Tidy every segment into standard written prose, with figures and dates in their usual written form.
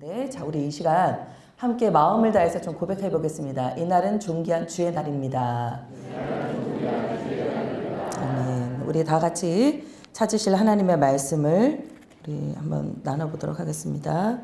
네, 자, 우리 이 시간 함께 마음을 다해서 좀 고백해 보겠습니다. 이날은 존귀한 주의 날입니다. 아멘. 우리 다 같이 찾으실 하나님의 말씀을 우리 한번 나눠보도록 하겠습니다.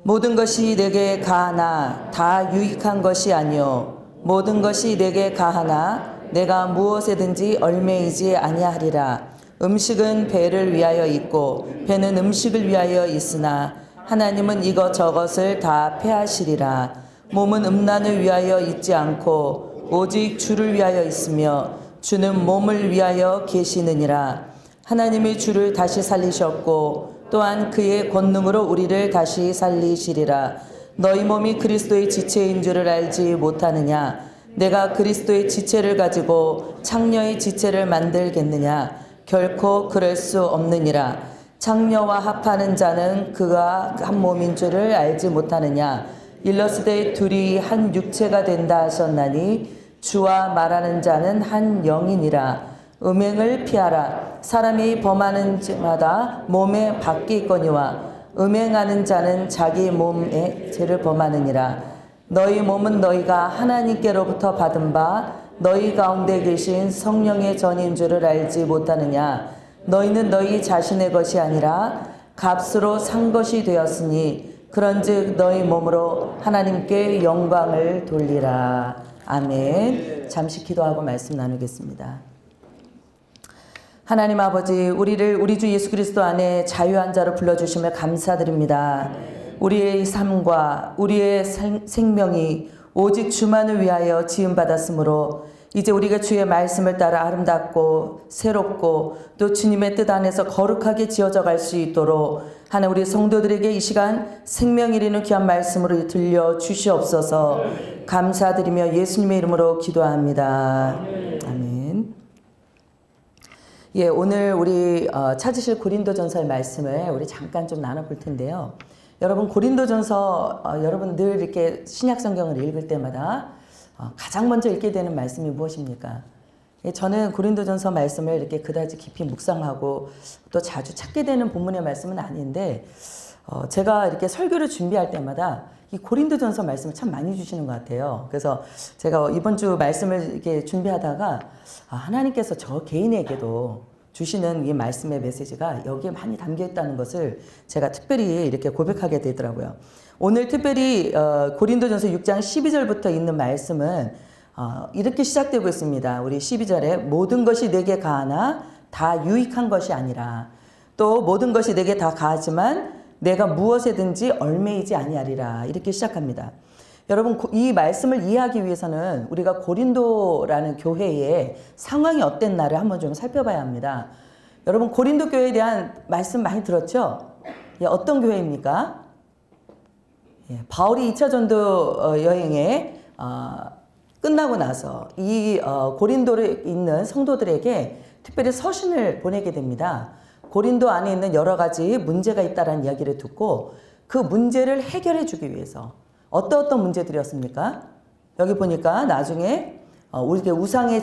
모든 것이 내게 가하나 다 유익한 것이 아니요 모든 것이 내게 가하나 내가 무엇에든지 얽매이지 아니하리라. 음식은 배를 위하여 있고 배는 음식을 위하여 있으나 하나님은 이것저것을 다 패하시리라. 몸은 음란을 위하여 있지 않고 오직 주를 위하여 있으며 주는 몸을 위하여 계시느니라. 하나님이 주를 다시 살리셨고 또한 그의 권능으로 우리를 다시 살리시리라. 너희 몸이 그리스도의 지체인 줄을 알지 못하느냐? 내가 그리스도의 지체를 가지고 창녀의 지체를 만들겠느냐? 결코 그럴 수 없느니라. 창녀와 합하는 자는 그가 한 몸인 줄을 알지 못하느냐? 일러스되 둘이 한 육체가 된다 하셨나니 주와 말하는 자는 한 영이니라. 음행을 피하라. 사람이 범하는 죄마다 몸에 밖에 있거니와 음행하는 자는 자기 몸에 죄를 범하느니라. 너희 몸은 너희가 하나님께로부터 받은 바 너희 가운데 계신 성령의 전인 줄을 알지 못하느냐? 너희는 너희 자신의 것이 아니라 값으로 산 것이 되었으니 그런즉 너희 몸으로 하나님께 영광을 돌리라. 아멘. 잠시 기도하고 말씀 나누겠습니다. 하나님 아버지, 우리를 우리 주 예수 그리스도 안에 자유한 자로 불러주심을 감사드립니다. 우리의 삶과 우리의 생명이 오직 주만을 위하여 지음받았으므로 이제 우리가 주의 말씀을 따라 아름답고 새롭고 또 주님의 뜻 안에서 거룩하게 지어져 갈 수 있도록 하나 우리 성도들에게 이 시간 생명 이르는 귀한 말씀으로 들려 주시옵소서. 감사드리며 예수님의 이름으로 기도합니다. 아멘. 예, 오늘 우리 찾으실 고린도전서의 말씀을 우리 잠깐 좀 나눠볼 텐데요. 여러분 고린도전서 여러분 늘 이렇게 신약성경을 읽을 때마다 가장 먼저 읽게 되는 말씀이 무엇입니까? 저는 고린도전서 말씀을 이렇게 그다지 깊이 묵상하고 또 자주 찾게 되는 본문의 말씀은 아닌데 제가 이렇게 설교를 준비할 때마다 이 고린도전서 말씀을 참 많이 주시는 것 같아요. 그래서 제가 이번 주 말씀을 이렇게 준비하다가 하나님께서 저 개인에게도 주시는 이 말씀의 메시지가 여기에 많이 담겨 있다는 것을 제가 특별히 이렇게 고백하게 되더라고요. 오늘 특별히 고린도전서 6장 12절부터 있는 말씀은 이렇게 시작되고 있습니다. 우리 12절에 모든 것이 내게 가하나 다 유익한 것이 아니라 또 모든 것이 내게 다 가하지만 내가 무엇에든지 얽매이지 아니하리라. 이렇게 시작합니다. 여러분 이 말씀을 이해하기 위해서는 우리가 고린도라는 교회의 상황이 어땠나를 한번 좀 살펴봐야 합니다. 여러분 고린도 교회에 대한 말씀 많이 들었죠? 예, 어떤 교회입니까? 예, 바울이 2차 전도 여행에 끝나고 나서 이 고린도에 있는 성도들에게 특별히 서신을 보내게 됩니다. 고린도 안에 있는 여러 가지 문제가 있다는 이야기를 듣고 그 문제를 해결해 주기 위해서 어떤 문제들이었습니까? 여기 보니까 나중에 우리에게 우상에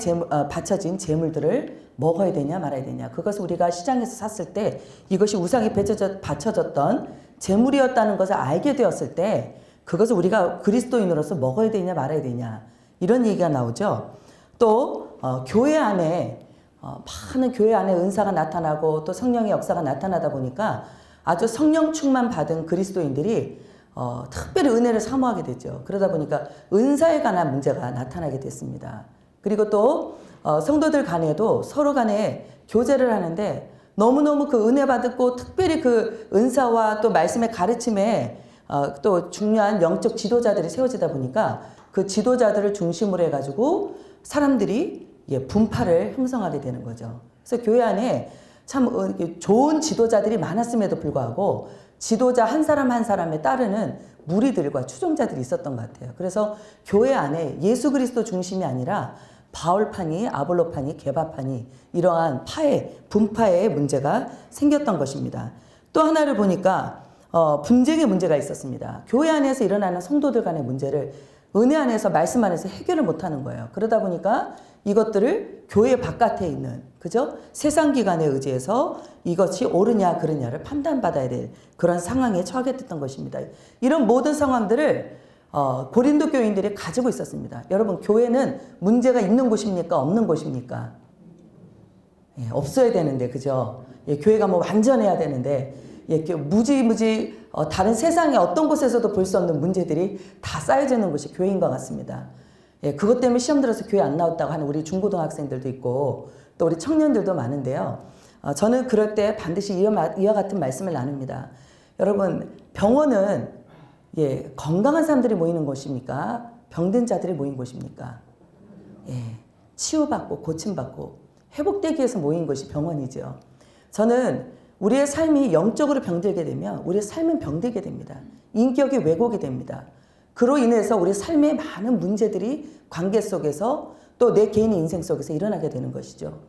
바쳐진 제물들을 먹어야 되냐 말아야 되냐. 그것을 우리가 시장에서 샀을 때 이것이 우상에 바쳐졌던 제물이었다는 것을 알게 되었을 때 그것을 우리가 그리스도인으로서 먹어야 되냐 말아야 되냐. 이런 얘기가 나오죠. 또 교회 안에 많은 교회 안에 은사가 나타나고 또 성령의 역사가 나타나다 보니까 아주 성령 충만 받은 그리스도인들이 특별히 은혜를 사모하게 되죠. 그러다 보니까 은사에 관한 문제가 나타나게 됐습니다. 그리고 또 성도들 간에도 서로 간에 교제를 하는데 너무너무 그 은혜 받고 특별히 그 은사와 또 말씀의 가르침에 또 중요한 영적 지도자들이 세워지다 보니까 그 지도자들을 중심으로 해가지고 사람들이 분파를 형성하게 되는 거죠. 그래서 교회 안에 참 좋은 지도자들이 많았음에도 불구하고 지도자 한 사람 한 사람에 따르는 무리들과 추종자들이 있었던 것 같아요. 그래서 교회 안에 예수 그리스도 중심이 아니라 바울파니, 아볼로파니, 게바파니 이러한 분파의 문제가 생겼던 것입니다. 또 하나를 보니까 분쟁의 문제가 있었습니다. 교회 안에서 일어나는 성도들 간의 문제를 은혜 안에서 말씀 안에서 해결을 못하는 거예요. 그러다 보니까 이것들을 교회 바깥에 있는 그죠? 세상 기관에 의지해서 이것이 옳으냐 그르냐를 판단받아야 될 그런 상황에 처하게 됐던 것입니다. 이런 모든 상황들을 고린도 교인들이 가지고 있었습니다. 여러분, 교회는 문제가 있는 곳입니까? 없는 곳입니까? 예, 없어야 되는데, 그죠? 예, 교회가 뭐 완전해야 되는데, 예, 무지무지 다른 세상의 어떤 곳에서도 볼 수 없는 문제들이 다 쌓여져 있는 곳이 교회인 것 같습니다. 예, 그것 때문에 시험 들어서 교회 안 나왔다고 하는 우리 중고등학생들도 있고 또 우리 청년들도 많은데요. 저는 그럴 때 반드시 이와 같은 말씀을 나눕니다. 여러분, 병원은 예, 건강한 사람들이 모이는 곳입니까? 병든 자들이 모인 곳입니까? 예, 치유받고 고침받고 회복되기 위해서 모인 곳이 병원이죠. 저는 우리의 삶이 영적으로 병들게 되면 우리의 삶은 병들게 됩니다. 인격이 왜곡이 됩니다. 그로 인해서 우리 삶의 많은 문제들이 관계 속에서 또 내 개인의 인생 속에서 일어나게 되는 것이죠.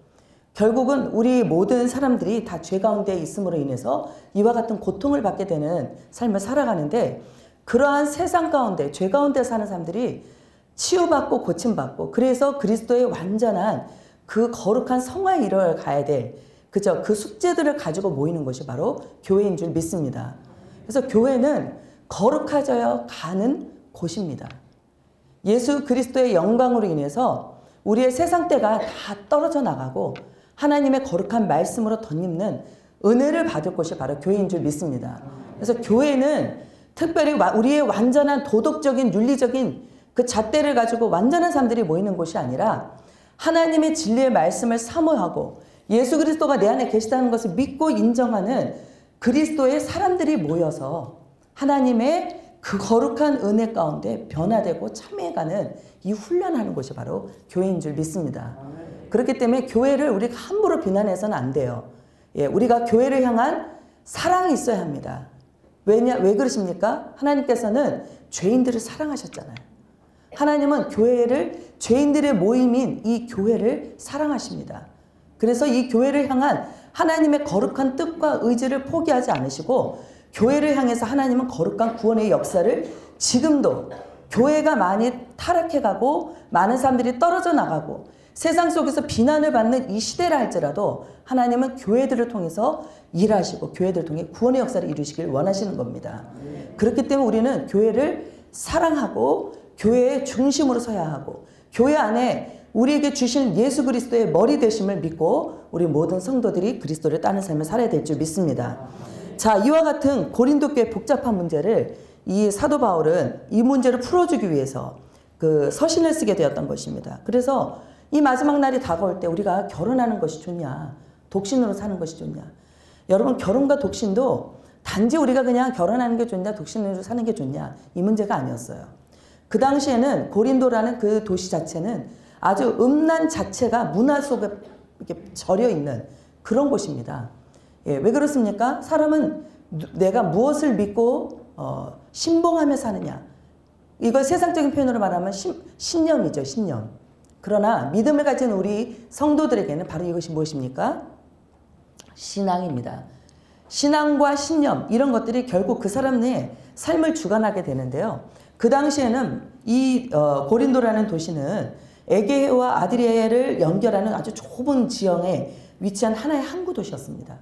결국은 우리 모든 사람들이 다 죄 가운데 있음으로 인해서 이와 같은 고통을 받게 되는 삶을 살아가는데 그러한 세상 가운데 죄 가운데 사는 사람들이 치유받고 고침받고 그래서 그리스도의 완전한 그 거룩한 성화에 이뤄가야 될 그죠? 그 숙제들을 가지고 모이는 것이 바로 교회인 줄 믿습니다. 그래서 교회는 거룩해져야 가는 곳입니다. 예수 그리스도의 영광으로 인해서 우리의 세상 때가 다 떨어져 나가고 하나님의 거룩한 말씀으로 덧입는 은혜를 받을 곳이 바로 교회인 줄 믿습니다. 그래서 교회는 특별히 우리의 완전한 도덕적인 윤리적인 그 잣대를 가지고 완전한 사람들이 모이는 곳이 아니라 하나님의 진리의 말씀을 사모하고 예수 그리스도가 내 안에 계시다는 것을 믿고 인정하는 그리스도의 사람들이 모여서 하나님의 그 거룩한 은혜 가운데 변화되고 참여해가는 이 훈련하는 곳이 바로 교회인 줄 믿습니다. 그렇기 때문에 교회를 우리가 함부로 비난해서는 안 돼요. 예, 우리가 교회를 향한 사랑이 있어야 합니다. 왜 그러십니까? 하나님께서는 죄인들을 사랑하셨잖아요. 하나님은 교회를 죄인들의 모임인 이 교회를 사랑하십니다. 그래서 이 교회를 향한 하나님의 거룩한 뜻과 의지를 포기하지 않으시고 교회를 향해서 하나님은 거룩한 구원의 역사를 지금도 교회가 많이 타락해가고 많은 사람들이 떨어져 나가고 세상 속에서 비난을 받는 이 시대라 할지라도 하나님은 교회들을 통해서 일하시고 교회들을 통해 구원의 역사를 이루시길 원하시는 겁니다. 그렇기 때문에 우리는 교회를 사랑하고 교회의 중심으로 서야 하고 교회 안에 우리에게 주신 예수 그리스도의 머리 되심을 믿고 우리 모든 성도들이 그리스도를 따르는 삶을 살아야 될 줄 믿습니다. 자, 이와 같은 고린도 교회 복잡한 문제를 이 사도 바울은 이 문제를 풀어주기 위해서 그 서신을 쓰게 되었던 것입니다. 그래서 이 마지막 날이 다가올 때 우리가 결혼하는 것이 좋냐, 독신으로 사는 것이 좋냐. 여러분, 결혼과 독신도 단지 우리가 그냥 결혼하는 게 좋냐, 독신으로 사는 게 좋냐, 이 문제가 아니었어요. 그 당시에는 고린도라는 그 도시 자체는 아주 음란 자체가 문화 속에 이렇게 절여 있는 그런 곳입니다. 예, 왜 그렇습니까? 사람은 내가 무엇을 믿고 신봉하며 사느냐. 이걸 세상적인 표현으로 말하면 신념이죠, 신념. 그러나 믿음을 가진 우리 성도들에게는 바로 이것이 무엇입니까? 신앙입니다. 신앙과 신념 이런 것들이 결국 그 사람의 삶을 주관하게 되는데요. 그 당시에는 이 고린도라는 도시는 에게해와 아드리아를 연결하는 아주 좁은 지형에 위치한 하나의 항구 도시였습니다.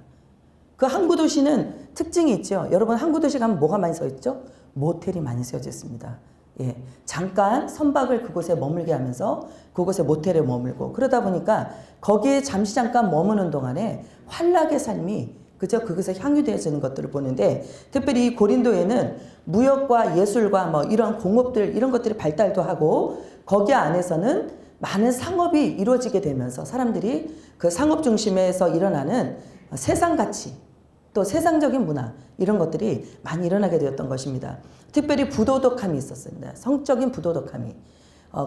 그 항구 도시는 특징이 있죠. 여러분, 항구 도시 가면 뭐가 많이 서 있죠? 모텔이 많이 세워져 있습니다. 예, 잠깐 선박을 그곳에 머물게 하면서 그곳에 모텔에 머물고 그러다 보니까 거기에 잠시 잠깐 머무는 동안에 환락의 삶이 그저 그것에 향유되어지는 것들을 보는데 특별히 이 고린도에는 무역과 예술과 뭐 이런 공업들 이런 것들이 발달도 하고 거기 안에서는 많은 상업이 이루어지게 되면서 사람들이 그 상업 중심에서 일어나는 세상 가치 또 세상적인 문화 이런 것들이 많이 일어나게 되었던 것입니다. 특별히 부도덕함이 있었습니다. 성적인 부도덕함이.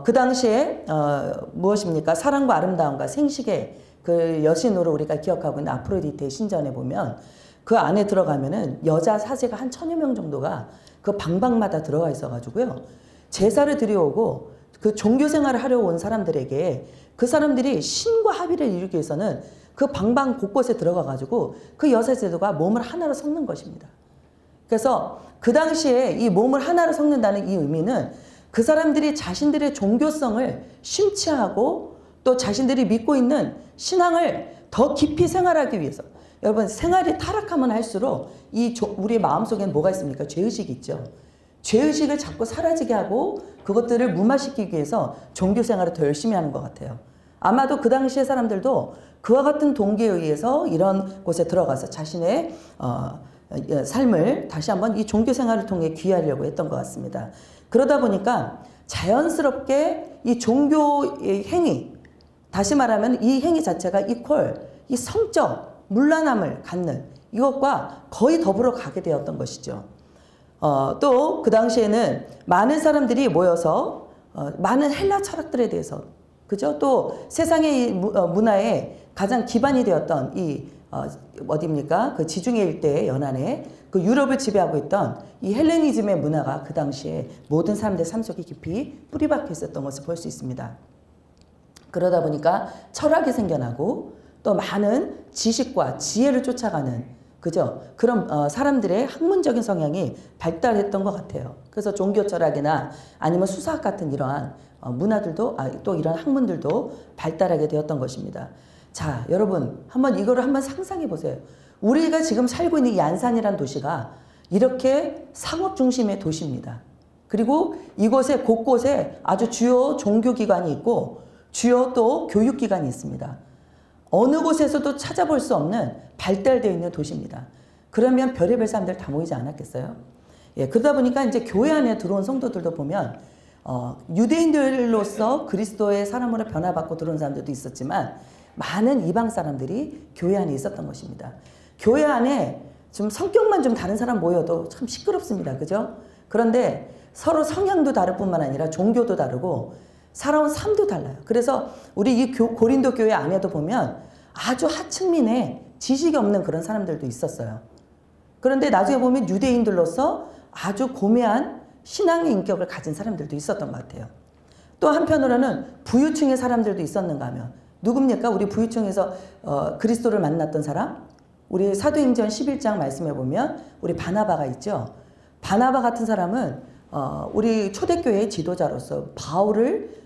그 당시에 무엇입니까? 사랑과 아름다움과 생식의 그 여신으로 우리가 기억하고 있는 아프로디테의 신전에 보면 그 안에 들어가면은 여자 사제가 한 1000여 명 정도가 그 방방마다 들어가 있어가지고요. 제사를 드려오고 그 종교 생활을 하려 온 사람들에게 그 사람들이 신과 합의를 이루기 위해서는 그 방방 곳곳에 들어가가지고 그 여사제도가 몸을 하나로 섞는 것입니다. 그래서 그 당시에 이 몸을 하나로 섞는다는 이 의미는 그 사람들이 자신들의 종교성을 심취하고 또 자신들이 믿고 있는 신앙을 더 깊이 생활하기 위해서, 여러분 생활이 타락하면 할수록 우리 마음속에는 뭐가 있습니까? 죄의식이 있죠. 죄의식을 자꾸 사라지게 하고 그것들을 무마시키기 위해서 종교 생활을 더 열심히 하는 것 같아요. 아마도 그 당시의 사람들도 그와 같은 동기에 의해서 이런 곳에 들어가서 자신의 삶을 다시 한번 이 종교 생활을 통해 귀하려고 했던 것 같습니다. 그러다 보니까 자연스럽게 이 종교의 행위, 다시 말하면 이 행위 자체가 이 성적 문란함을 갖는 이것과 거의 더불어 가게 되었던 것이죠. 또 그 당시에는 많은 사람들이 모여서 많은 헬라 철학들에 대해서, 그죠? 또 세상의 문화에 가장 기반이 되었던 어디입니까? 그 지중해 일대의 연안에 그 유럽을 지배하고 있던 이 헬레니즘의 문화가 그 당시에 모든 사람들의 삶 속에 깊이 뿌리박혀 있었던 것을 볼 수 있습니다. 그러다 보니까 철학이 생겨나고 또 많은 지식과 지혜를 쫓아가는, 그죠? 그런 사람들의 학문적인 성향이 발달했던 것 같아요. 그래서 종교 철학이나 아니면 수사학 같은 이러한 문화들도 또 이런 학문들도 발달하게 되었던 것입니다. 자, 여러분 이거를 한번 상상해 보세요. 우리가 지금 살고 있는 이 안산이라는 도시가 이렇게 상업 중심의 도시입니다. 그리고 이곳에 곳곳에 아주 주요 종교기관이 있고 주요 또 교육기관이 있습니다. 어느 곳에서도 찾아볼 수 없는 발달되어 있는 도시입니다. 그러면 별의별 사람들 다 모이지 않았겠어요? 예, 그러다 보니까 이제 교회 안에 들어온 성도들도 보면 유대인들로서 그리스도의 사람으로 변화받고 들어온 사람들도 있었지만 많은 이방 사람들이 교회 안에 있었던 것입니다. 교회 안에 좀 성격만 좀 다른 사람 모여도 참 시끄럽습니다. 그죠? 그런데 서로 성향도 다를 뿐만 아니라 종교도 다르고 살아온 삶도 달라요. 그래서 우리 이 고린도 교회 안에도 보면 아주 하층민의 지식이 없는 그런 사람들도 있었어요. 그런데 나중에 보면 유대인들로서 아주 고매한 신앙의 인격을 가진 사람들도 있었던 것 같아요. 또 한편으로는 부유층의 사람들도 있었는가 하면 누굽니까? 우리 부유층에서 그리스도를 만났던 사람? 우리 사도행전 11장 말씀해 보면 우리 바나바가 있죠. 바나바 같은 사람은 우리 초대교회의 지도자로서 바울을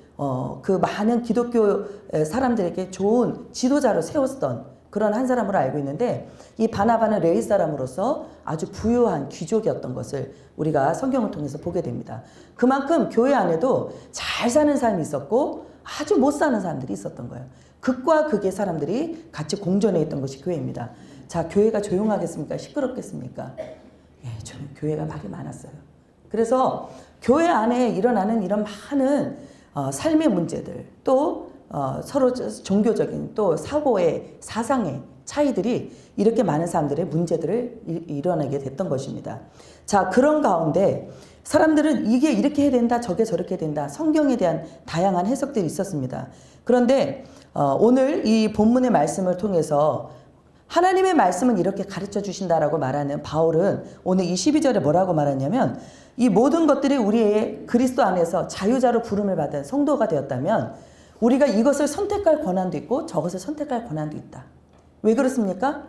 그 많은 기독교 사람들에게 좋은 지도자로 세웠던 그런 한 사람으로 알고 있는데, 이 바나바는 레위 사람으로서 아주 부유한 귀족이었던 것을 우리가 성경을 통해서 보게 됩니다. 그만큼 교회 안에도 잘 사는 사람이 있었고 아주 못 사는 사람들이 있었던 거예요. 극과 극의 사람들이 같이 공존해 있던 것이 교회입니다. 자, 교회가 조용하겠습니까? 시끄럽겠습니까? 예, 교회가 말이 많았어요. 그래서 교회 안에 일어나는 이런 많은 삶의 문제들, 또 서로 종교적인 또 사고의 사상의 차이들이 이렇게 많은 사람들의 문제들을 일어나게 됐던 것입니다. 자, 그런 가운데 사람들은 이게 이렇게 해야 된다, 저게 저렇게 해야 된다, 성경에 대한 다양한 해석들이 있었습니다. 그런데 오늘 이 본문의 말씀을 통해서 하나님의 말씀은 이렇게 가르쳐 주신다라고 말하는 바울은 오늘 이 12절에 뭐라고 말하냐면, 이 모든 것들이 우리의 그리스도 안에서 자유자로 부름을 받은 성도가 되었다면 우리가 이것을 선택할 권한도 있고 저것을 선택할 권한도 있다. 왜 그렇습니까?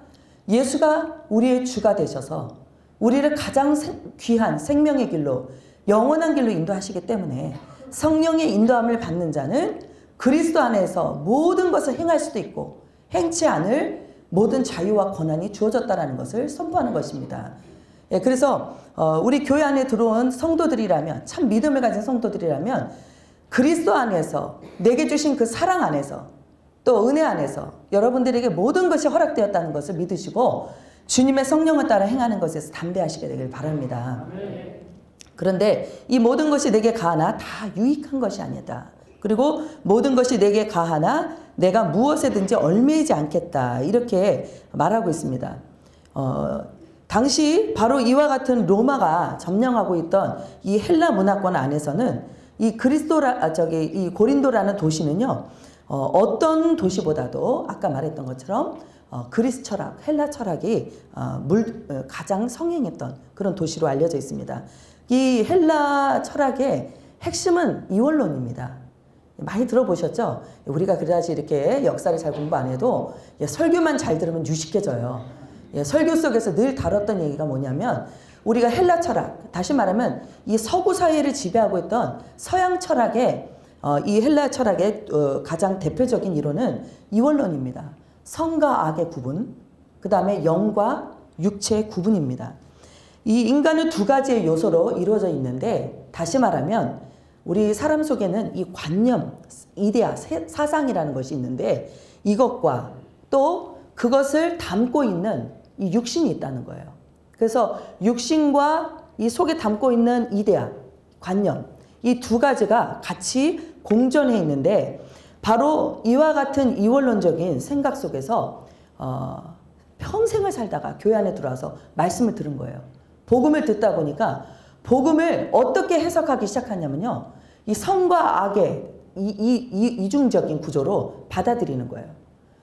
예수가 우리의 주가 되셔서 우리를 가장 귀한 생명의 길로, 영원한 길로 인도하시기 때문에 성령의 인도함을 받는 자는 그리스도 안에서 모든 것을 행할 수도 있고 행치 않을 모든 자유와 권한이 주어졌다는 것을 선포하는 것입니다. 예, 그래서 우리 교회 안에 들어온 성도들이라면, 참 믿음을 가진 성도들이라면 그리스도 안에서 내게 주신 그 사랑 안에서 또 은혜 안에서 여러분들에게 모든 것이 허락되었다는 것을 믿으시고 주님의 성령을 따라 행하는 것에서 담대하시게 되길 바랍니다. 그런데 이 모든 것이 내게 가하나 다 유익한 것이 아니다. 그리고 모든 것이 내게 가하나 내가 무엇에든지 얽매이지 않겠다, 이렇게 말하고 있습니다. 당시 바로 이와 같은 로마가 점령하고 있던 이 헬라 문화권 안에서는 이 이 고린도라는 도시는요, 어떤 도시보다도 아까 말했던 것처럼 그리스 철학, 헬라 철학이 가장 성행했던 그런 도시로 알려져 있습니다. 이 헬라 철학의 핵심은 이원론입니다. 많이 들어보셨죠? 우리가 그다지 이렇게 역사를 잘 공부 안 해도 설교만 잘 들으면 유식해져요. 설교 속에서 늘 다뤘던 얘기가 뭐냐면 우리가 헬라 철학, 다시 말하면 이 서구 사회를 지배하고 있던 서양 철학의 이 헬라 철학의 가장 대표적인 이론은 이원론입니다. 선과 악의 구분, 그 다음에 영과 육체의 구분입니다. 이 인간은 두 가지의 요소로 이루어져 있는데, 다시 말하면 우리 사람 속에는 이 관념, 이데아, 사상이라는 것이 있는데, 이것과 또 그것을 담고 있는 이 육신이 있다는 거예요. 그래서 육신과 이 속에 담고 있는 이데아, 관념, 이 두 가지가 같이 공존해 있는데, 바로 이와 같은 이원론적인 생각 속에서 평생을 살다가 교회 안에 들어와서 말씀을 들은 거예요. 복음을 듣다 보니까 복음을 어떻게 해석하기 시작하냐면요, 이 선과 악의 이중적인 구조로 받아들이는 거예요.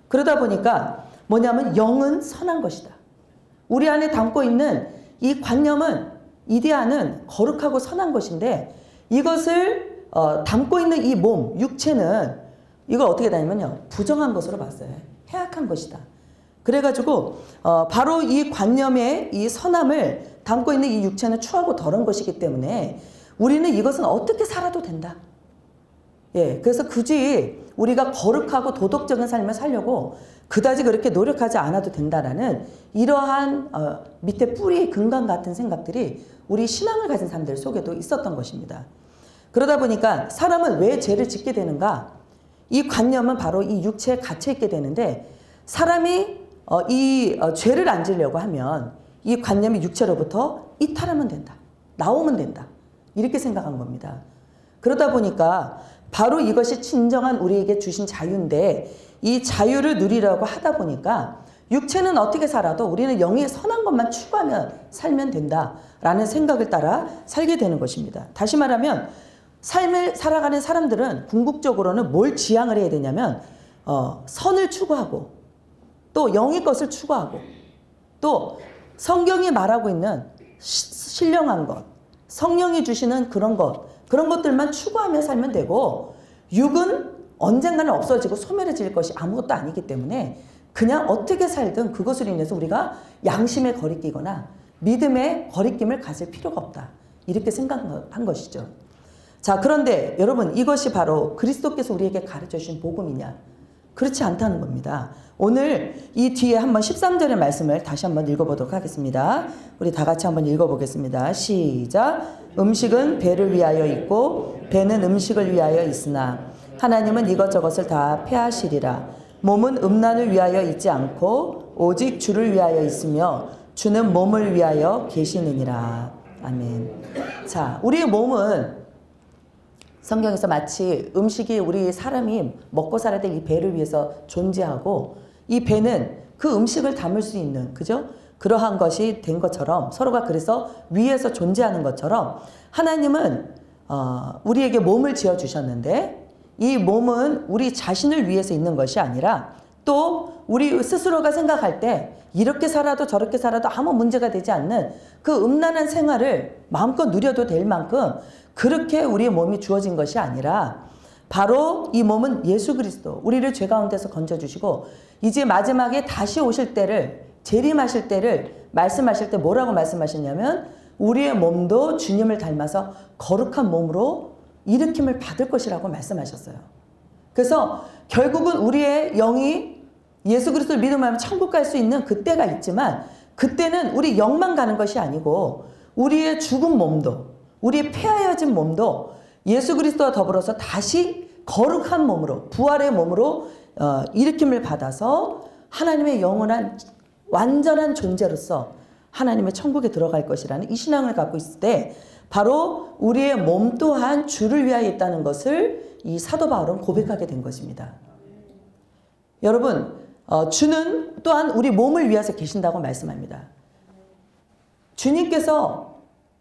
그러다 보니까 뭐냐면 영은 선한 것이다. 우리 안에 담고 있는 이 관념은, 이데아는 거룩하고 선한 것인데, 이것을 담고 있는 이 몸, 육체는 이걸 어떻게 다니면요, 부정한 것으로 봤어요. 해악한 것이다. 그래가지고 바로 이 관념의 이 선함을 담고 있는 이 육체는 추하고 더러운 것이기 때문에 우리는 이것은 어떻게 살아도 된다. 예, 그래서 굳이 우리가 거룩하고 도덕적인 삶을 살려고 그다지 그렇게 노력하지 않아도 된다라는 이러한 밑에 뿌리의 근간 같은 생각들이 우리 신앙을 가진 사람들 속에도 있었던 것입니다. 그러다 보니까 사람은 왜 죄를 짓게 되는가? 이 관념은 바로 이 육체에 갇혀있게 되는데, 사람이 이 죄를 안 지려고 하면 이 관념이 육체로부터 이탈하면 된다. 나오면 된다. 이렇게 생각한 겁니다. 그러다 보니까 바로 이것이 진정한 우리에게 주신 자유인데, 이 자유를 누리려고 하다 보니까 육체는 어떻게 살아도 우리는 영의 선한 것만 추구하면 살면 된다라는 생각을 따라 살게 되는 것입니다. 다시 말하면 삶을 살아가는 사람들은 궁극적으로는 뭘 지향을 해야 되냐면 선을 추구하고, 또 영의 것을 추구하고, 또 성경이 말하고 있는 신령한 것, 성령이 주시는 그런 것들만 추구하며 살면 되고, 육은 언젠가는 없어지고 소멸해질 것이 아무것도 아니기 때문에 그냥 어떻게 살든 그것으로 인해서 우리가 양심에 거리끼거나 믿음에 거리낌을 가질 필요가 없다. 이렇게 생각한 것이죠. 자, 그런데 여러분, 이것이 바로 그리스도께서 우리에게 가르쳐 주신 복음이냐? 그렇지 않다는 겁니다. 오늘 이 뒤에 한번 13절의 말씀을 다시 한번 읽어보도록 하겠습니다. 우리 다 같이 한번 읽어보겠습니다. 시작. 음식은 배를 위하여 있고 배는 음식을 위하여 있으나 하나님은 이것저것을 다 폐하시리라. 몸은 음란을 위하여 있지 않고 오직 주를 위하여 있으며 주는 몸을 위하여 계시느니라. 아멘. 자, 우리의 몸은 성경에서 마치 음식이 우리 사람이 먹고 살아야 될 이 배를 위해서 존재하고, 이 배는 그 음식을 담을 수 있는, 그죠? 그러한 것이 된 것처럼, 서로가 그래서 위에서 존재하는 것처럼 하나님은 우리에게 몸을 지어주셨는데, 이 몸은 우리 자신을 위해서 있는 것이 아니라 또 우리 스스로가 생각할 때 이렇게 살아도 저렇게 살아도 아무 문제가 되지 않는 그 음란한 생활을 마음껏 누려도 될 만큼 그렇게 우리의 몸이 주어진 것이 아니라, 바로 이 몸은 예수 그리스도, 우리를 죄 가운데서 건져주시고 이제 마지막에 다시 오실 때를, 재림하실 때를 말씀하실 때 뭐라고 말씀하셨냐면, 우리의 몸도 주님을 닮아서 거룩한 몸으로 일으킴을 받을 것이라고 말씀하셨어요. 그래서 결국은 우리의 영이 예수 그리스도를 믿음하면 천국 갈 수 있는 그때가 있지만, 그때는 우리 영만 가는 것이 아니고 우리의 죽은 몸도, 우리의 폐하여진 몸도 예수 그리스도와 더불어서 다시 거룩한 몸으로, 부활의 몸으로 일으킴을 받아서 하나님의 영원한 완전한 존재로서 하나님의 천국에 들어갈 것이라는 이 신앙을 갖고 있을 때, 바로 우리의 몸 또한 주를 위하여 있다는 것을 이 사도 바울은 고백하게 된 것입니다. 여러분, 주는 또한 우리 몸을 위해서 계신다고 말씀합니다. 주님께서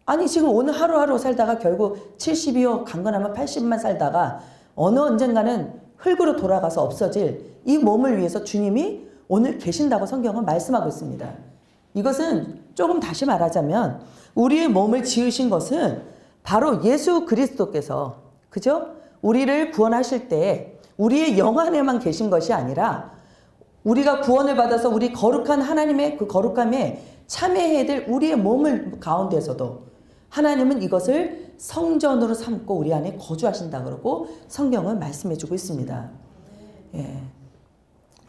아니 지금 오늘 하루하루 살다가 결국 70이요 강건하면 80만 살다가 어느 언젠가는 흙으로 돌아가서 없어질 이 몸을 위해서 주님이 오늘 계신다고 성경은 말씀하고 있습니다. 이것은 조금 다시 말하자면 우리의 몸을 지으신 것은 바로 예수 그리스도께서, 그죠? 우리를 구원하실 때 우리의 영 안에만 계신 것이 아니라 우리가 구원을 받아서 우리 거룩한 하나님의 그 거룩함에 참여해야 될 우리의 몸을 가운데서도 하나님은 이것을 성전으로 삼고 우리 안에 거주하신다 그러고 성경은 말씀해 주고 있습니다. 예.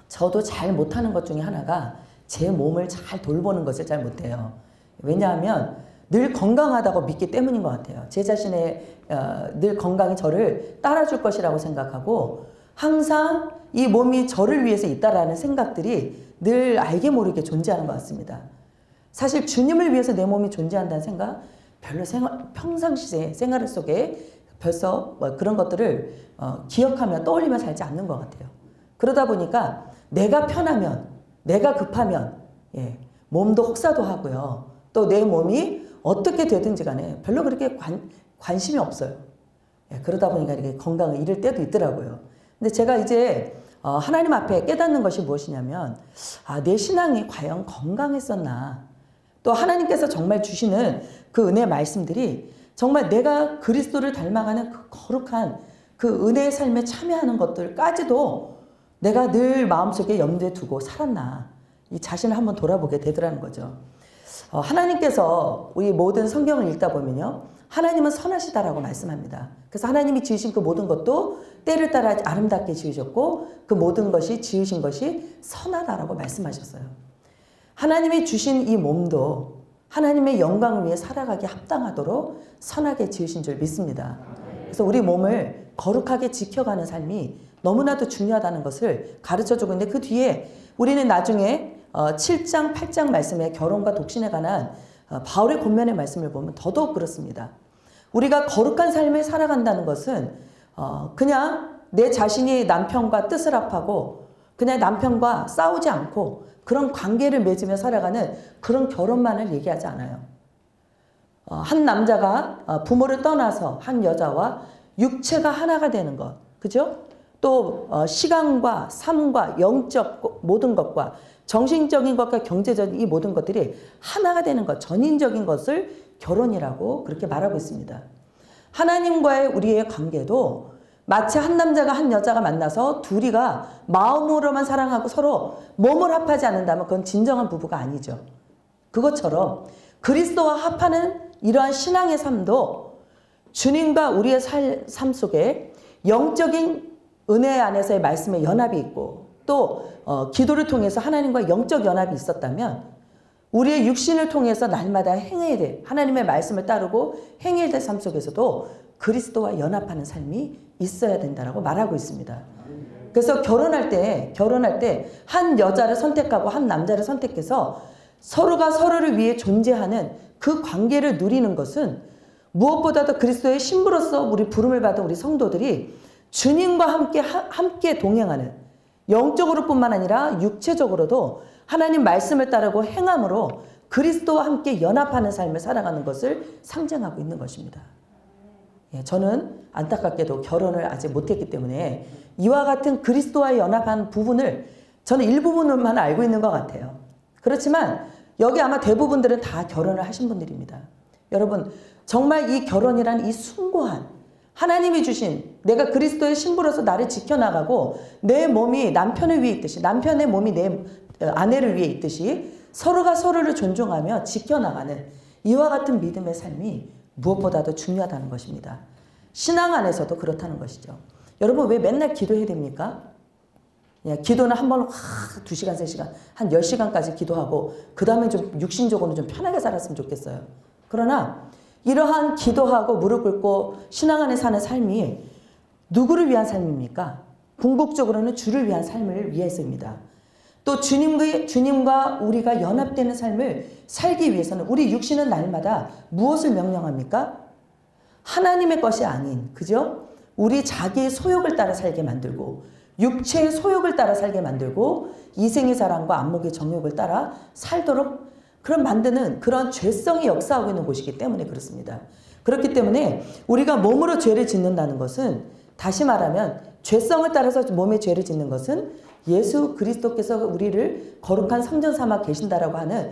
저도 잘 못하는 것 중에 하나가 제 몸을 잘 돌보는 것을 잘 못해요. 왜냐하면 늘 건강하다고 믿기 때문인 것 같아요. 제 자신의 늘 건강이 저를 따라줄 것이라고 생각하고 항상 이 몸이 저를 위해서 있다라는 생각들이 늘 알게 모르게 존재하는 것 같습니다. 사실 주님을 위해서 내 몸이 존재한다는 생각 별로 평상시 생활 속에 벌써 그런 것들을 기억하며 떠올리며 살지 않는 것 같아요. 그러다 보니까 내가 편하면 내가 급하면 몸도 혹사도 하고요. 또 내 몸이 어떻게 되든지 간에 별로 그렇게 관심이 없어요. 그러다 보니까 이렇게 건강을 잃을 때도 있더라고요. 근데 제가 이제 하나님 앞에 깨닫는 것이 무엇이냐면 내 신앙이 과연 건강했었나. 또 하나님께서 정말 주시는 그 은혜의 말씀들이 정말 내가 그리스도를 닮아가는 그 거룩한 그 은혜의 삶에 참여하는 것들까지도 내가 늘 마음속에 염두에 두고 살았나. 이 자신을 한번 돌아보게 되더라는 거죠. 하나님께서 우리 모든 성경을 읽다 보면요. 하나님은 선하시다라고 말씀합니다. 그래서 하나님이 지으신 그 모든 것도 때를 따라 아름답게 지으셨고 그 모든 것이 지으신 것이 선하다라고 말씀하셨어요. 하나님이 주신 이 몸도 하나님의 영광을 위해 살아가기 합당하도록 선하게 지으신 줄 믿습니다. 그래서 우리 몸을 거룩하게 지켜가는 삶이 너무나도 중요하다는 것을 가르쳐주고 있는데 그 뒤에 우리는 나중에 7장, 8장 말씀에 결혼과 독신에 관한 바울의 권면의 말씀을 보면 더더욱 그렇습니다. 우리가 거룩한 삶을 살아간다는 것은 그냥 내 자신이 남편과 뜻을 합하고 그냥 남편과 싸우지 않고 그런 관계를 맺으며 살아가는 그런 결혼만을 얘기하지 않아요. 한 남자가 부모를 떠나서 한 여자와 육체가 하나가 되는 것, 그죠? 또 시간과 삶과 영적 모든 것과 정신적인 것과 경제적인 이 모든 것들이 하나가 되는 것, 전인적인 것을 결혼이라고 그렇게 말하고 있습니다. 하나님과의 우리의 관계도 마치 한 남자가 한 여자가 만나서 둘이가 마음으로만 사랑하고 서로 몸을 합하지 않는다면 그건 진정한 부부가 아니죠. 그것처럼 그리스도와 합하는 이러한 신앙의 삶도 주님과 우리의 삶 속에 영적인 은혜 안에서의 말씀의 연합이 있고 또 기도를 통해서 하나님과 영적 연합이 있었다면 우리의 육신을 통해서 날마다 행해야 될 하나님의 말씀을 따르고 행해야 될 삶 속에서도 그리스도와 연합하는 삶이 있어야 된다라고 말하고 있습니다. 그래서 결혼할 때 한 여자를 선택하고 한 남자를 선택해서 서로가 서로를 위해 존재하는 그 관계를 누리는 것은 무엇보다도 그리스도의 신부로서 우리 부름을 받은 우리 성도들이 주님과 함께 동행하는 영적으로뿐만 아니라 육체적으로도 하나님 말씀을 따르고 행함으로 그리스도와 함께 연합하는 삶을 살아가는 것을 상징하고 있는 것입니다. 저는 안타깝게도 결혼을 아직 못했기 때문에 이와 같은 그리스도와 연합한 부분을 저는 일부분만 알고 있는 것 같아요. 그렇지만 여기 아마 대부분들은 다 결혼을 하신 분들입니다. 여러분 정말 이 결혼이란 이 숭고한 하나님이 주신 내가 그리스도의 신부로서 나를 지켜나가고 내 몸이 남편을 위해 있듯이 남편의 몸이 내 아내를 위해 있듯이 서로가 서로를 존중하며 지켜나가는 이와 같은 믿음의 삶이 무엇보다도 중요하다는 것입니다. 신앙 안에서도 그렇다는 것이죠. 여러분 왜 맨날 기도해야 됩니까? 기도는 한 번은 2시간, 3시간, 한 10시간까지 기도하고 그 다음에 좀 육신적으로 좀 편하게 살았으면 좋겠어요. 그러나 이러한 기도하고 무릎 꿇고 신앙 안에 사는 삶이 누구를 위한 삶입니까? 궁극적으로는 주를 위한 삶을 위해서입니다. 또 주님과 우리가 연합되는 삶을 살기 위해서는 우리 육신은 날마다 무엇을 명령합니까? 하나님의 것이 아닌, 그죠? 우리 자기의 소욕을 따라 살게 만들고 육체의 소욕을 따라 살게 만들고 이생의 자랑과 안목의 정욕을 따라 살도록 그런 만드는 그런 죄성이 역사하고 있는 곳이기 때문에 그렇습니다. 그렇기 때문에 우리가 몸으로 죄를 짓는다는 것은 다시 말하면 죄성을 따라서 몸에 죄를 짓는 것은 예수 그리스도께서 우리를 거룩한 성전 삼아 계신다라고 하는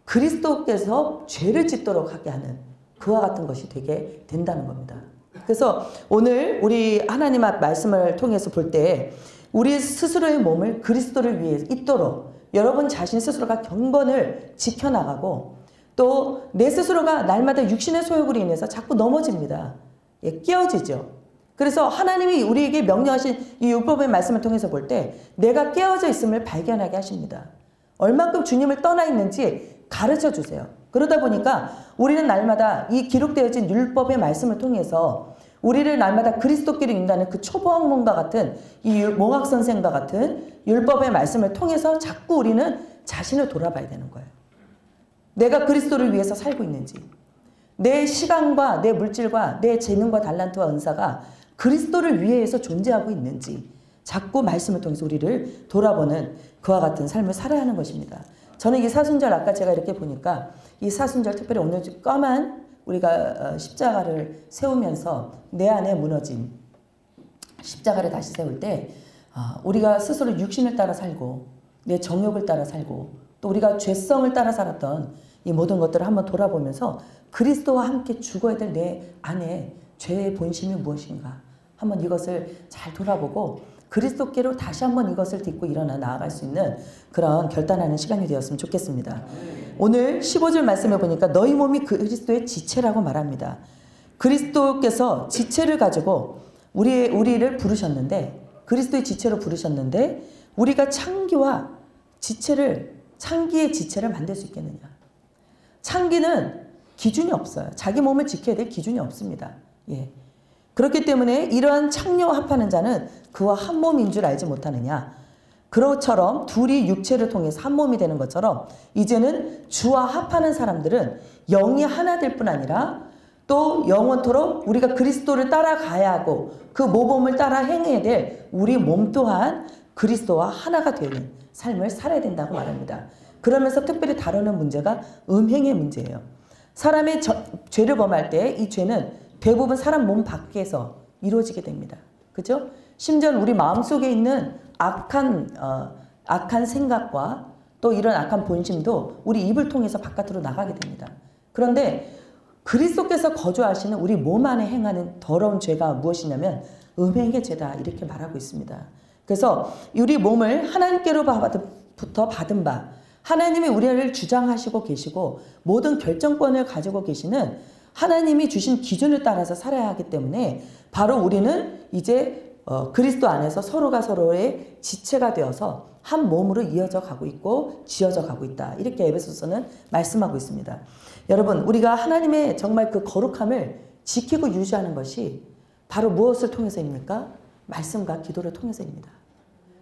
그리스도께서 죄를 짓도록 하게 하는 그와 같은 것이 되게 된다는 겁니다. 그래서 오늘 우리 하나님 앞 말씀을 통해서 볼 때 우리 스스로의 몸을 그리스도를 위해 있도록 여러분 자신 스스로가 경건을 지켜나가고 또 내 스스로가 날마다 육신의 소욕으로 인해서 자꾸 넘어집니다. 예, 깨어지죠. 그래서 하나님이 우리에게 명령하신 이 율법의 말씀을 통해서 볼 때 내가 깨어져 있음을 발견하게 하십니다. 얼만큼 주님을 떠나 있는지 가르쳐 주세요. 그러다 보니까 우리는 날마다 이 기록되어진 율법의 말씀을 통해서 우리를 날마다 그리스도께로 인도하는 그 초보학문과 같은 이 몽학선생과 같은 율법의 말씀을 통해서 자꾸 우리는 자신을 돌아봐야 되는 거예요. 내가 그리스도를 위해서 살고 있는지, 내 시간과 내 물질과 내 재능과 달란트와 은사가 그리스도를 위해서 존재하고 있는지 자꾸 말씀을 통해서 우리를 돌아보는 그와 같은 삶을 살아야 하는 것입니다. 저는 이 사순절 아까 제가 이렇게 보니까 이 사순절 특별히 오늘 까만 우리가 십자가를 세우면서 내 안에 무너진 십자가를 다시 세울 때 우리가 스스로 육신을 따라 살고 내 정욕을 따라 살고 또 우리가 죄성을 따라 살았던 이 모든 것들을 한번 돌아보면서 그리스도와 함께 죽어야 될 내 안에 죄의 본심이 무엇인가 한번 이것을 잘 돌아보고 그리스도께로 다시 한번 이것을 딛고 일어나 나아갈 수 있는 그런 결단하는 시간이 되었으면 좋겠습니다. 오늘 15절 말씀해 보니까 너희 몸이 그리스도의 지체라고 말합니다. 그리스도께서 지체를 가지고 우리를 부르셨는데 그리스도의 지체로 부르셨는데 우리가 창기와 창기의 지체를 만들 수 있겠느냐. 창기는 기준이 없어요. 자기 몸을 지켜야 될 기준이 없습니다. 예. 그렇기 때문에 이러한 창녀와 합하는 자는 그와 한 몸인 줄 알지 못하느냐. 그것처럼 둘이 육체를 통해서 한 몸이 되는 것처럼 이제는 주와 합하는 사람들은 영이 하나 될 뿐 아니라 또 영원토록 우리가 그리스도를 따라가야 하고 그 모범을 따라 행해야 될 우리 몸 또한 그리스도와 하나가 되는 삶을 살아야 된다고 말합니다. 그러면서 특별히 다루는 문제가 음행의 문제예요. 사람의 죄를 범할 때 이 죄는 대부분 사람 몸 밖에서 이루어지게 됩니다. 그죠? 심지어 우리 마음속에 있는 악한 생각과 또 이런 악한 본심도 우리 입을 통해서 바깥으로 나가게 됩니다. 그런데 그리스도께서 거주하시는 우리 몸 안에 행하는 더러운 죄가 무엇이냐면 음행의 죄다 이렇게 말하고 있습니다. 그래서 우리 몸을 하나님께로부터 받은 바 하나님이 우리를 주장하시고 계시고 모든 결정권을 가지고 계시는 하나님이 주신 기준을 따라서 살아야 하기 때문에 바로 우리는 이제 그리스도 안에서 서로가 서로의 지체가 되어서 한 몸으로 이어져 가고 있고 지어져 가고 있다. 이렇게 에베소서는 말씀하고 있습니다. 여러분 우리가 하나님의 정말 그 거룩함을 지키고 유지하는 것이 바로 무엇을 통해서입니까? 말씀과 기도를 통해서입니다.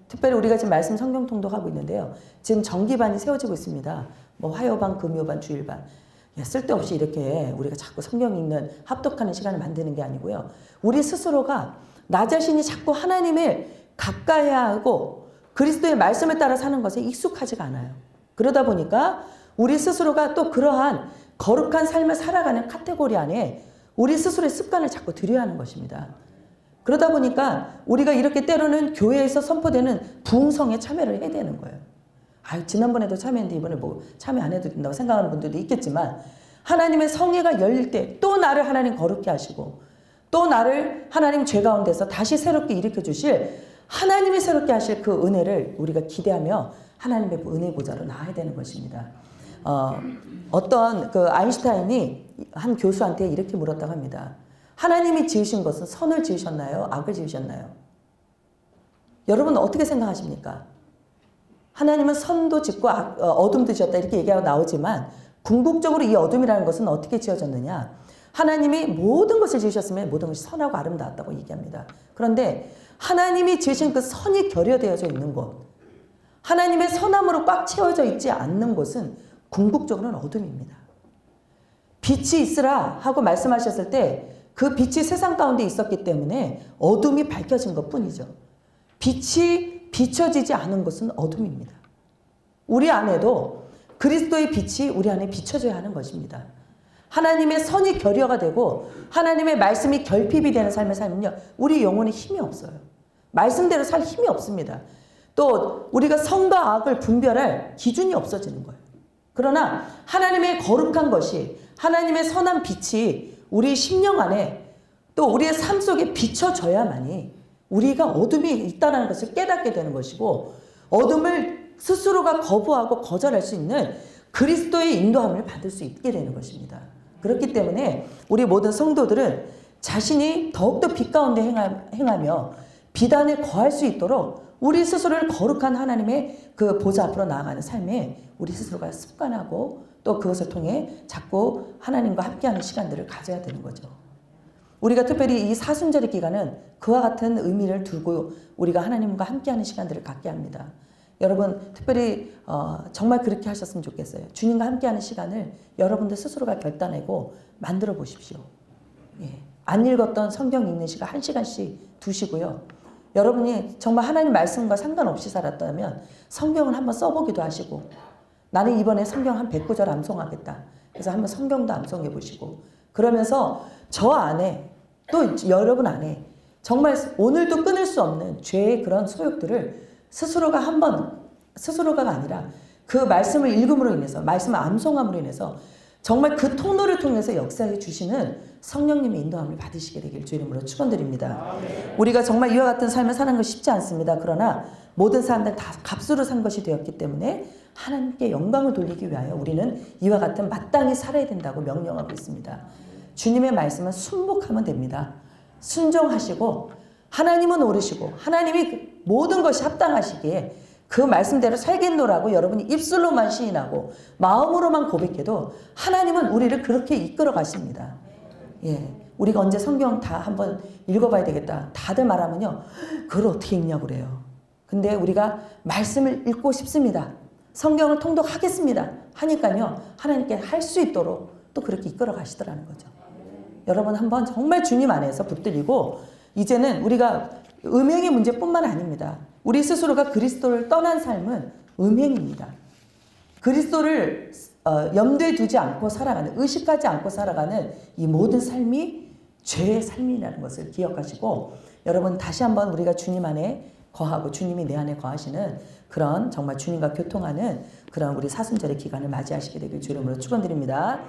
특별히 우리가 지금 말씀 성경 통독하고 있는데요. 지금 정기반이 세워지고 있습니다. 뭐 화요반, 금요반, 주일반. 쓸데없이 이렇게 우리가 자꾸 성경 읽는 합독하는 시간을 만드는 게 아니고요. 우리 스스로가 나 자신이 자꾸 하나님을 가까이 하고 그리스도의 말씀을 따라 사는 것에 익숙하지가 않아요. 그러다 보니까 우리 스스로가 또 그러한 거룩한 삶을 살아가는 카테고리 안에 우리 스스로의 습관을 자꾸 들여야 하는 것입니다. 그러다 보니까 우리가 이렇게 때로는 교회에서 선포되는 부흥성에 참여를 해야 되는 거예요. 지난번에도 참여했는데 이번에 뭐 참여 안 해도 된다고 생각하는 분들도 있겠지만 하나님의 성회가 열릴 때 또 나를 하나님 거룩게 하시고 또 나를 하나님 죄 가운데서 다시 새롭게 일으켜 주실 하나님이 새롭게 하실 그 은혜를 우리가 기대하며 하나님의 은혜 보좌로 나아야 되는 것입니다. 어떤 그 아인슈타인이 한 교수한테 이렇게 물었다고 합니다. 하나님이 지으신 것은 선을 지으셨나요? 악을 지으셨나요? 여러분 어떻게 생각하십니까? 하나님은 선도 짓고 어둠도 지었다 이렇게 얘기하고 나오지만 궁극적으로 이 어둠이라는 것은 어떻게 지어졌느냐? 하나님이 모든 것을 지으셨으면 모든 것이 선하고 아름다웠다고 얘기합니다. 그런데 하나님이 지으신 그 선이 결여되어져 있는 곳, 하나님의 선함으로 꽉 채워져 있지 않는 곳은 궁극적으로는 어둠입니다. 빛이 있으라 하고 말씀하셨을 때 그 빛이 세상 가운데 있었기 때문에 어둠이 밝혀진 것뿐이죠. 빛이 비춰지지 않은 것은 어둠입니다. 우리 안에도 그리스도의 빛이 우리 안에 비춰져야 하는 것입니다. 하나님의 선이 결여가 되고 하나님의 말씀이 결핍이 되는 삶을 살면요. 우리 영혼에 힘이 없어요. 말씀대로 살 힘이 없습니다. 또 우리가 선과 악을 분별할 기준이 없어지는 거예요. 그러나 하나님의 거룩한 것이 하나님의 선한 빛이 우리 심령 안에 또 우리의 삶 속에 비춰져야만이 우리가 어둠이 있다는 것을 깨닫게 되는 것이고 어둠을 스스로가 거부하고 거절할 수 있는 그리스도의 인도함을 받을 수 있게 되는 것입니다. 그렇기 때문에 우리 모든 성도들은 자신이 더욱더 빛 가운데 행하며 비단에 거할 수 있도록 우리 스스로를 거룩한 하나님의 그 보좌 앞으로 나아가는 삶에 우리 스스로가 습관하고 또 그것을 통해 자꾸 하나님과 함께하는 시간들을 가져야 되는 거죠. 우리가 특별히 이 사순절의 기간은 그와 같은 의미를 두고 우리가 하나님과 함께하는 시간들을 갖게 합니다. 여러분 특별히 정말 그렇게 하셨으면 좋겠어요. 주님과 함께하는 시간을 여러분들 스스로가 결단하고 만들어 보십시오. 예. 안 읽었던 성경 읽는 시간 1시간씩 두시고요. 여러분이 정말 하나님 말씀과 상관없이 살았다면 성경을 한번 써보기도 하시고 나는 이번에 성경 한 100구절 암송하겠다. 그래서 한번 성경도 암송해 보시고 그러면서 저 안에 또 여러분 안에 정말 오늘도 끊을 수 없는 죄의 그런 소욕들을 스스로가 스스로가 아니라 그 말씀을 읽음으로 인해서 말씀을 암송함으로 인해서 정말 그 통로를 통해서 역사해 주시는 성령님의 인도함을 받으시게 되길 주 이름으로 축원드립니다. 우리가 정말 이와 같은 삶을 사는 것이 쉽지 않습니다. 그러나 모든 사람들 다 값으로 산 것이 되었기 때문에 하나님께 영광을 돌리기 위하여 우리는 이와 같은 마땅히 살아야 된다고 명령하고 있습니다. 주님의 말씀은 순복하면 됩니다. 순종하시고 하나님은 오르시고 하나님이 모든 것이 합당하시기에 그 말씀대로 살겠노라고 여러분이 입술로만 시인하고 마음으로만 고백해도 하나님은 우리를 그렇게 이끌어 가십니다. 예, 우리가 언제 성경 다 한번 읽어봐야 되겠다. 다들 말하면요. 그걸 어떻게 읽냐고 그래요. 근데 우리가 말씀을 읽고 싶습니다. 성경을 통독하겠습니다. 하니까요. 하나님께 할 수 있도록 또 그렇게 이끌어 가시더라는 거죠. 여러분 한번 정말 주님 안에서 붙들리고 이제는 우리가 음행의 문제뿐만 아닙니다. 우리 스스로가 그리스도를 떠난 삶은 음행입니다. 그리스도를 염두에 두지 않고 살아가는, 의식하지 않고 살아가는 이 모든 삶이 죄의 삶이라는 것을 기억하시고 여러분 다시 한번 우리가 주님 안에 거하고 주님이 내 안에 거하시는 그런 정말 주님과 교통하는 그런 우리 사순절의 기간을 맞이하시게 되길 주 이름으로 축원드립니다.